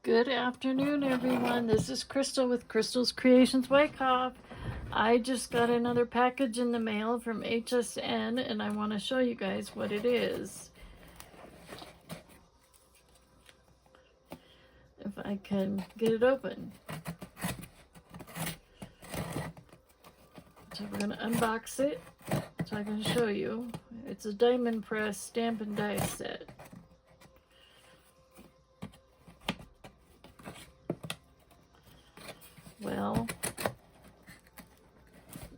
Good afternoon, everyone. This is Crystal with Crystal's Creations Wyckoff. I just got another package in the mail from HSN, and I want to show you guys what it is. If I can get it open. So we're going to unbox it so I can show you. It's a Diamond Press stamp and die set. Well,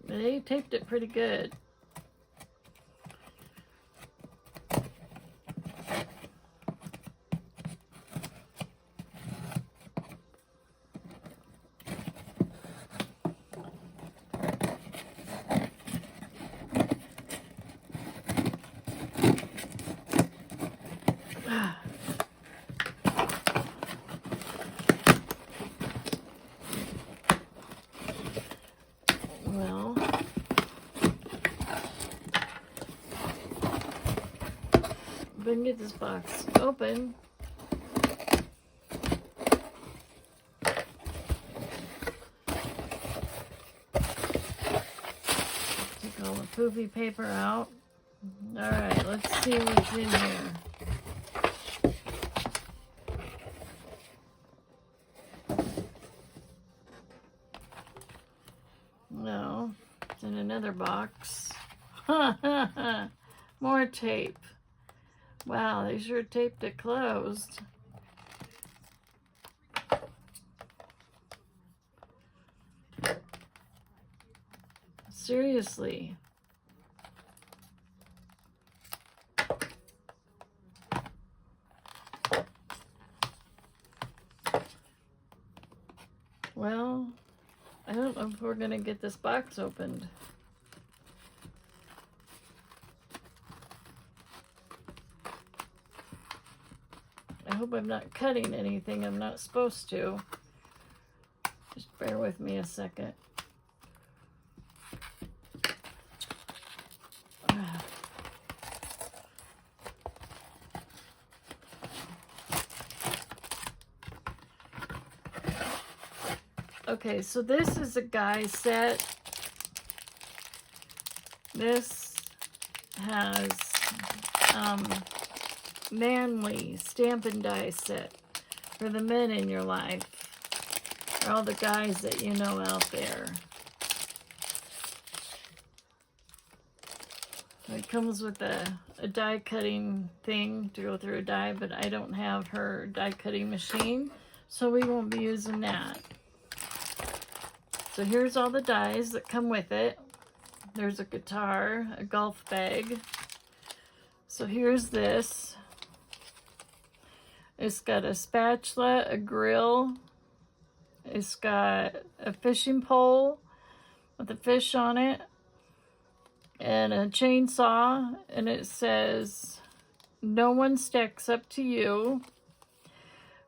they taped it pretty good. Well, if I can get this box open. Take all the poofy paper out. Alright, let's see what's in here. No, it's in another box. More tape. Wow, they sure taped it closed. Seriously. Well, I don't know if we're gonna get this box opened. I hope I'm not cutting anything I'm not supposed to. Just bear with me a second. Okay, so this is a guy set. This has manly stamp and die set for the men in your life, or all the guys that you know out there. It comes with a die cutting thing to go through a die, but I don't have her die cutting machine, so we won't be using that. So here's all the dies that come with it. There's a guitar, a golf bag. So here's this. It's got a spatula, a grill. It's got a fishing pole with a fish on it, and a chainsaw, and it says, "No one stacks up to you.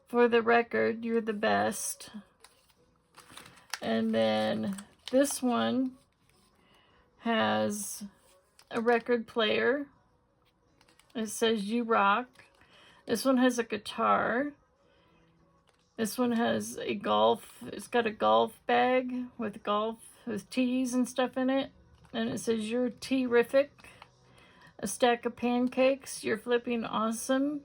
For the record, you're the best." And then this one has a record player. It says, "You rock." This one has a guitar. This one has a it's got a golf bag with teas and stuff in it. And it says, "You're terrific." A stack of pancakes. "You're flipping awesome.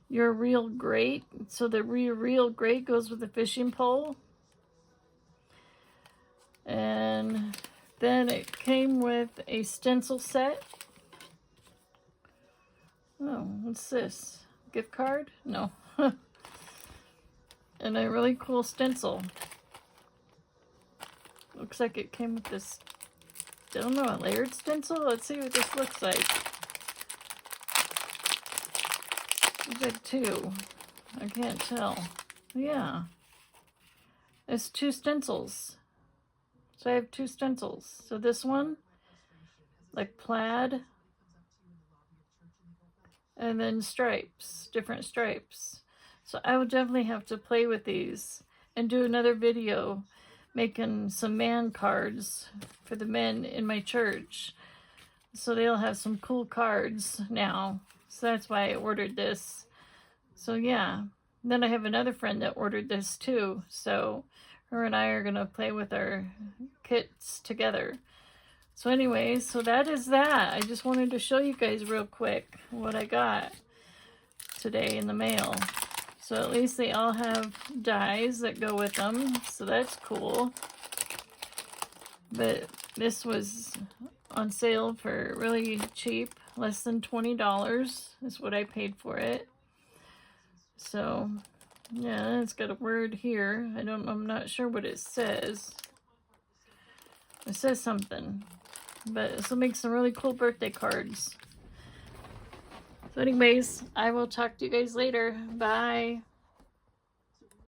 You're real great." So the real great goes with the fishing pole. And then it came with a stencil set. Oh, what's this? Gift card? No. And a really cool stencil. Looks like it came with this, I don't know, a layered stencil? Let's see what this looks like. There's like two. I can't tell. Yeah. It's two stencils. So I have two stencils. So this one, like plaid, and then stripes, different stripes. So I will definitely have to play with these and do another video making some man cards for the men in my church. So they'll have some cool cards now. So that's why I ordered this. So yeah, Then I have another friend that ordered this too, so her and I are going to play with our kits together. So anyway, so that is that. I just wanted to show you guys real quick what I got today in the mail. So at least they all have dies that go with them, so that's cool. But this was on sale for really cheap, less than $20 is what I paid for it. So yeah, it's got a word here. I'm not sure what it says. It says something. But this will make some really cool birthday cards. So anyways, I will talk to you guys later. Bye.